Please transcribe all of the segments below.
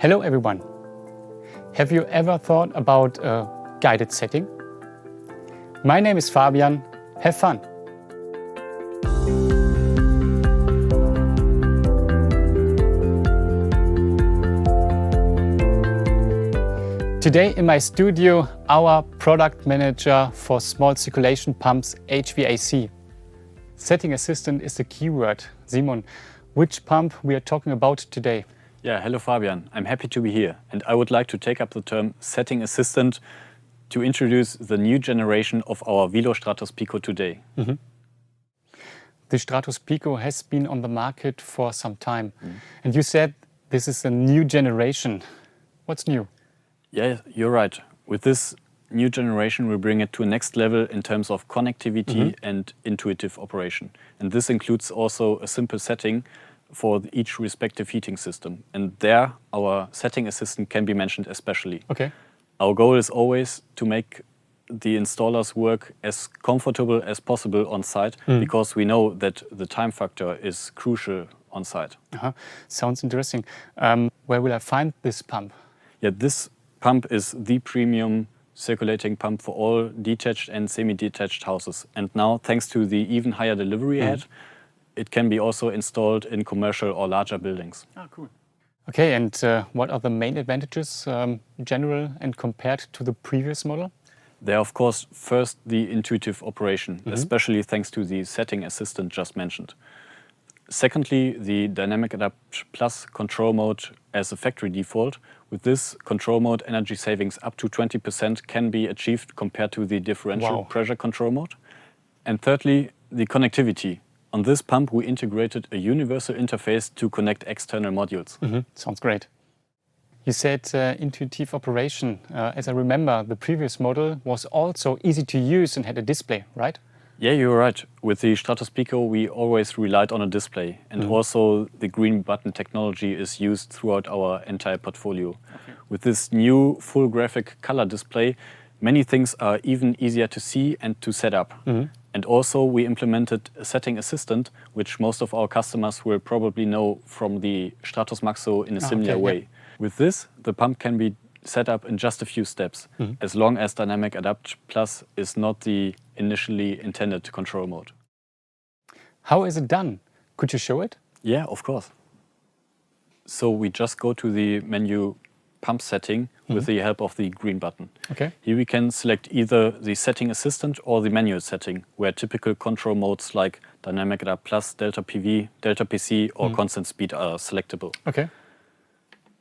Hello everyone. Have you ever thought about a guided setting? My name is Fabian. Have fun. Today in my studio, our product manager for small circulation pumps HVAC. Setting assistant is the keyword. Simon, which pump we are talking about today? Yeah, hello Fabian. I'm happy to be here, and I would like to take up the term setting assistant to introduce the new generation of our Wilo-Stratos PICO today. Mm-hmm. The Stratos PICO has been on the market for some time, and you said this is a new generation. What's new? Yeah, you're right. With this new generation, we bring it to a next level in terms of connectivity and intuitive operation. And this includes also a simple setting for each respective heating system. And there, our setting assistant can be mentioned especially. Okay. Our goal is always to make the installers work as comfortable as possible on site, because we know that the time factor is crucial on site. Sounds interesting. Where will I find this pump? Yeah, this pump is the premium circulating pump for all detached and semi-detached houses. And now, thanks to the even higher delivery head, it can be also installed in commercial or larger buildings. Ah, cool. Okay, and what are the main advantages general and compared to the previous model? There are, of course, first the intuitive operation, especially thanks to the setting assistant just mentioned. Secondly, the Dynamic Adapt Plus control mode as a factory default. With this control mode, energy savings up to 20% can be achieved compared to the differential pressure control mode. And thirdly, the connectivity. On this pump, we integrated a universal interface to connect external modules. Sounds great. You said intuitive operation. As I remember, the previous model was also easy to use and had a display, right? Yeah, you're right. With the Stratos PICO, we always relied on a display. And also the green button technology is used throughout our entire portfolio. Okay. With this new full graphic color display, many things are even easier to see and to set up. And also we implemented a setting assistant, which most of our customers will probably know from the Stratos Maxo in a similar way. Yeah. With this, the pump can be set up in just a few steps, as long as Dynamic Adapt Plus is not the initially intended control mode. How is it done? Could you show it? Yeah, of course. So we just go to the menu pump setting with the help of the green button. Okay. Here we can select either the setting assistant or the manual setting, where typical control modes like Dynamic Adapt Plus, Delta PV, Delta PC or constant speed are selectable. Okay.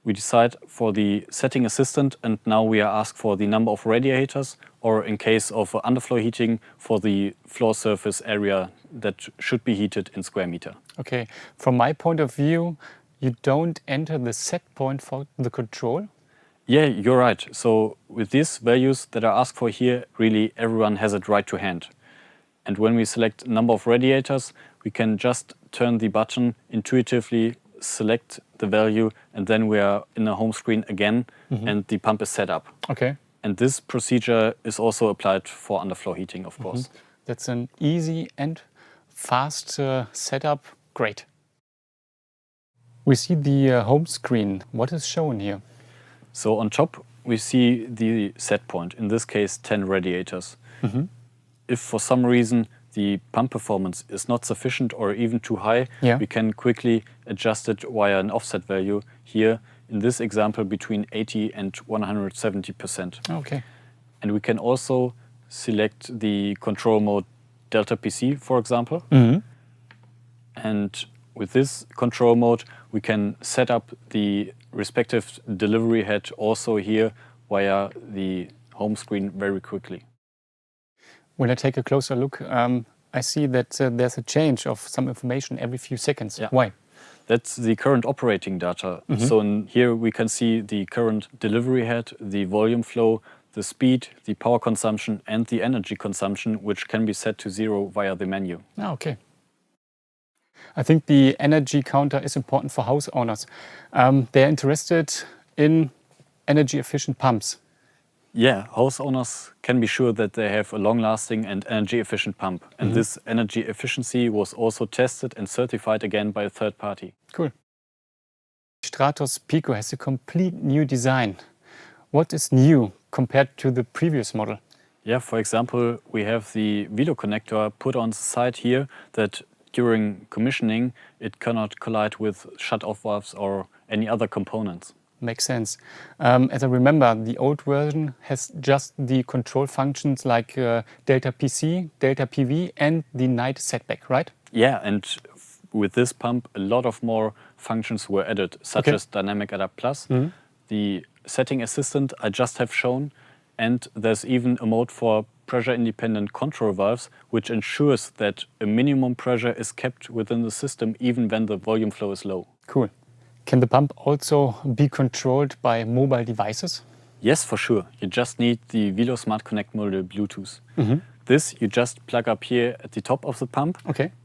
We decide for the setting assistant, and now we are asked for the number of radiators, or in case of underfloor heating, for the floor surface area that should be heated in square meter. Okay. From my point of view, you don't enter the set point for the control? Yeah, you're right. So with these values that are asked for here, really everyone has it right to hand. And when we select number of radiators, we can just turn the button intuitively, select the value, and then we are in a home screen again, and the pump is set up. Okay. And this procedure is also applied for underfloor heating, of course. That's an easy and fast setup. Great. We see the home screen. What is shown here? So on top, we see the set point, in this case 10 radiators. If for some reason the pump performance is not sufficient or even too high, we can quickly adjust it via an offset value here, in this example, between 80 and 170%. Okay. And we can also select the control mode Delta PC, for example. And with this control mode, we can set up the respective delivery head also here via the home screen very quickly. When I take a closer look, I see that there's a change of some information every few seconds. Yeah. Why? That's the current operating data. So here we can see the current delivery head, the volume flow, the speed, the power consumption and the energy consumption, which can be set to 0 via the menu. Okay. I think the energy counter is important for house owners. They're interested in energy efficient pumps. Yeah, house owners can be sure that they have a long-lasting and energy-efficient pump. And this energy efficiency was also tested and certified again by a third party. Cool. Wilo-Stratos PICO has a complete new design. What is new compared to the previous model? Yeah, for example, we have the Wilo connector put on the side here that during commissioning it cannot collide with shut-off valves or any other components. Makes sense. As I remember, the old version has just the control functions like delta PC, delta PV and the night setback, right? Yeah, and with this pump a lot of more functions were added, such as Dynamic Adapt Plus, the setting assistant I just have shown, and there's even a mode for pressure-independent control valves, which ensures that a minimum pressure is kept within the system even when the volume flow is low. Cool. Can the pump also be controlled by mobile devices? Yes, for sure. You just need the Wilo Smart Connect module Bluetooth. This you just plug up here at the top of the pump,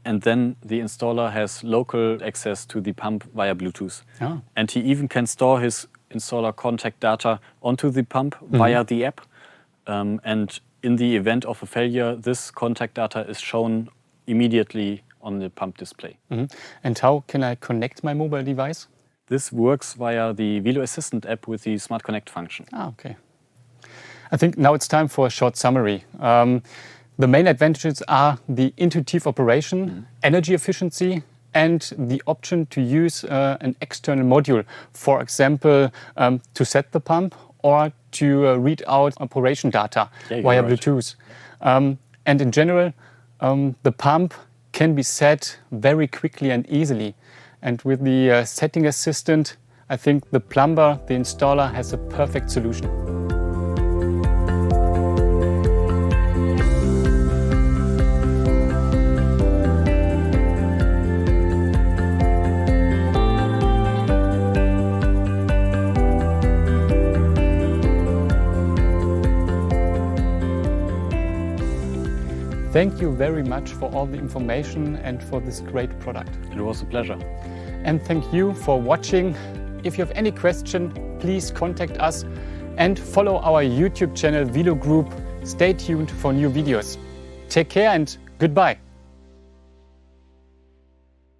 and then the installer has local access to the pump via Bluetooth. Oh. And he even can store his installer contact data onto the pump via the app. And in the event of a failure, this contact data is shown immediately on the pump display. And how can I connect my mobile device? This works via the Wilo Assistant app with the Smart Connect function. Okay. I think now it's time for a short summary. The main advantages are the intuitive operation, energy efficiency, and the option to use an external module, for example, to set the pump or to read out operation data via Bluetooth. And in general, the pump can be set very quickly and easily. And with the setting assistant, I think the plumber, the installer, has a perfect solution. Thank you very much for all the information and for this great product. It was a pleasure. And thank you for watching. If you have any question, please contact us and follow our YouTube channel Wilo Group. Stay tuned for new videos. Take care and goodbye.